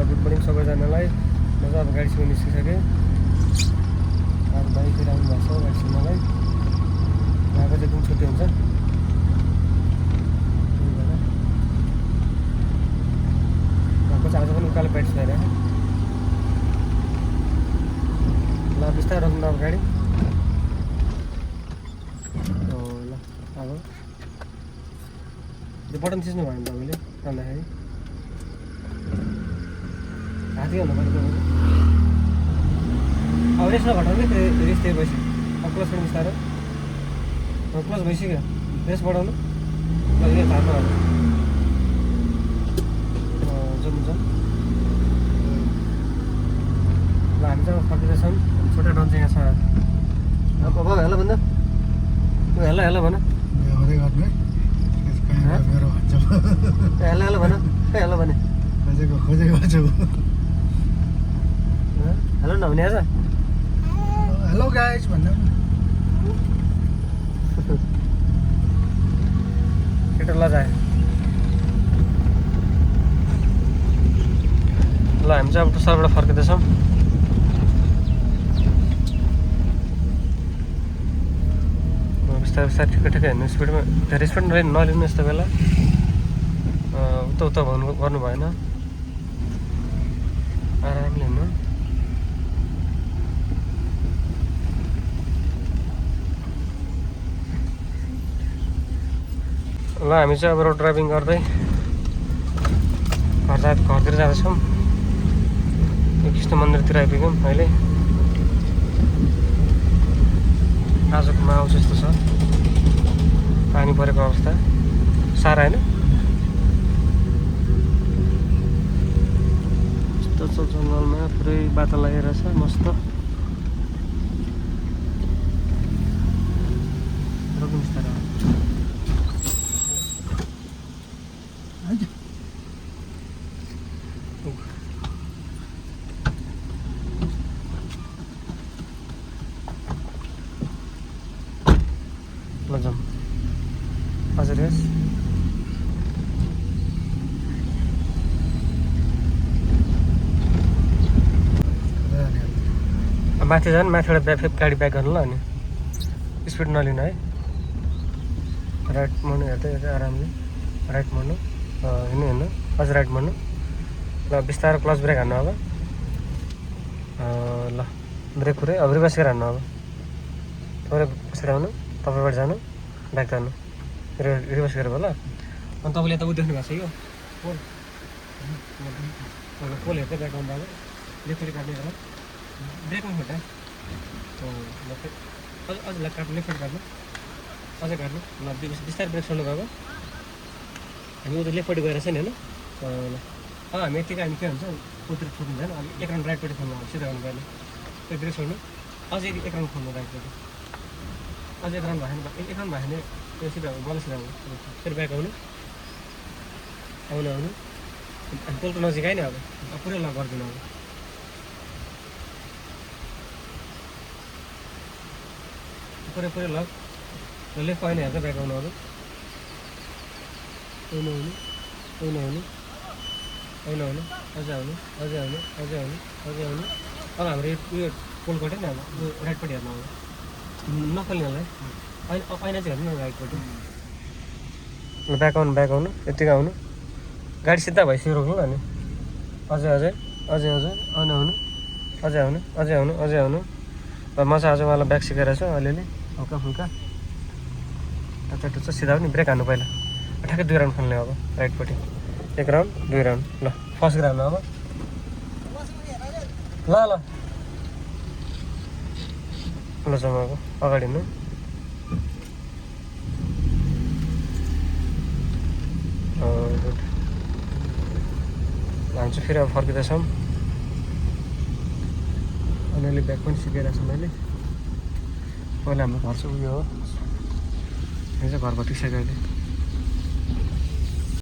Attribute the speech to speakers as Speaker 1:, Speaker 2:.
Speaker 1: Good morning सबैजनालाई। म चाहिँ अब गाडीसँग निस्किसकेँ। अब बाइकतिर आउनु भएको छ गाडीसँगलाई। यहाँको चाहिँ दिन छुट्टी हुन्छ, त्यही भएर यहाँको चाहिँ आज पनि उकालो प्याट्स भइरहेको छ। ल बिस्तारै रोक्नु अब गाडी। ल अब त्यो बटन थिच्नु भयो भने तपाईँले चल्दाखेरि हातै हुनु पऱ्यो तपाईँले। अब रेस्ट नघटाउने रेस्ट त्यही भइसक्यो। अब क्लच पनि बिस्तारो क्लच भइसक्यो, रेस्ट बढाउनु। ल यो थाहा अब जाउँ जाउँ। ल हामी चाहिँ फर्किँदैछौँ। छोटा डन चाहिँ यहाँ छ। अब हेलो भन्दा हेलो हेलो भन, हेलो हेलो भन, हेलो भने हेलो नहुने आज।
Speaker 2: हेलो गाइज भन्नु
Speaker 1: केटा लजायो। ल हामी चाहिँ अब टुसालबाट फर्किँदैछौँ। बिस्तारै बिस्तारै ठिकै ठिकै हिँड्नु, स्पिडमा धेरै स्पिड नलिनु यस्तो बेला। उता उता गर्नु भएन, आरामले हिँड्नु। ल हामी चाहिँ अब रोड ड्राइभिङ गर्दै घरतिर जाँदैछौँ। कृष्ण मन्दिरतिर आइपुग्यौँ अहिले। आजको माहौल चाहिँ यस्तो छ, पानी परेको अवस्था साह्रै होइन। यस्तो छ जङ्गलमा पुरै बादल लागेर छ मस्त। रोक्नु बिस्तारै ल जाउँ हजुर। यस माथि जानु, माथिबाट गाडी ब्याक गर्नु ल। अनि स्पिड नलिनु है। राइट मोड्नु हेर्दै हेर्दै आरामले राइट मोड्नु, हिँड्नु हिँड्नु अझ राइट मोड्नु। ल बिस्तारो क्लच ब्रेक हान्नु अब। ल ब्रेक पुरै अब रिभर्स गरेर हान्नु। अब तपाईँ पछाडि आउनु, तपाईँबाट जानु, ब्याक जानु, रिभर्स गरेर भयो। ल अनि तपाईँले यता उ देख्नु भएको छ यो पोल, पोल हेर्दै ब्याक आउनु। अब लेफ्टपट्टि काट्ने होला, ब्रेकमा खुट्टा अझ अझ ल काट्नु, लेफ्टपट्टि काट्नु, अझै काट्नु। ल बिस्तारै ब्रेक छोड्नु गएको। हामी उता लेफ्टपट्टि गएर छ नि होइन। ल अब हामी यतिकै हामी के हुन्छ उतिर छोड्नु अलिक एक राउन्ड राइटपट्टि खोल्नु, सिधा आउनु पऱ्यो। त्यो ब्रेक छोड्नु, अझै एक राउन्ड खोल्नु राइटपट्टि, अझै एक राउन्ड भएन, एक राउन्ड भयो भने त्यो सिधा बल सिधा आउनु, फेरि ब्याक आउनु आउनु आउनु। अनि पोलको नजिक आयो नि। अब पुरै ल गरिदिनु। अब पुरै पुरै लग लेफ्ट पाइन हेर्दै ब्याक आउनु। अरू आउनु आउनु आउनु आउनु आउनु आउनु अझै आउनु अझै आउनु अझै आउनु अझै आउनु। अब हाम्रो यो पोल कट्यो नि। अब राइटपट्टि हेर्नु आउनु, नखोल्ने होला है। ऐना चाहिँ हेर्नु न राइटपट्टि। ब्याक आउनु यतिकै आउनु। गाडी सिधा भइसक्यो, रोक्नु अनि अझै अझै अझै अझै आउनु आउनु अझै आउनु अझै आउनु अझै आउनु। म चाहिँ आज मलाई ब्याक सिकाएर छु अलिअलि हल्का फुल्का टच्चा टुच्चा सिधा पनि। ब्रेक हान्नु पहिला, ठ्याक्कै 2 राउन्ड खोल्ने। अब राइटपट्टि 1 राउन्ड 2 राउन्ड। ल फर्स्ट राउन्ड अब ल ल ल जाउँ अब अगाडि हिँड्नु। गुड। हामी चाहिँ फेरि अब फर्किँदैछौँ। अलिअलि ब्याग पनि सिकाइरहेको छु मैले। पहिला हाम्रो घर चाहिँ उयो हो, यो चाहिँ घर भटिसक्यो अहिले।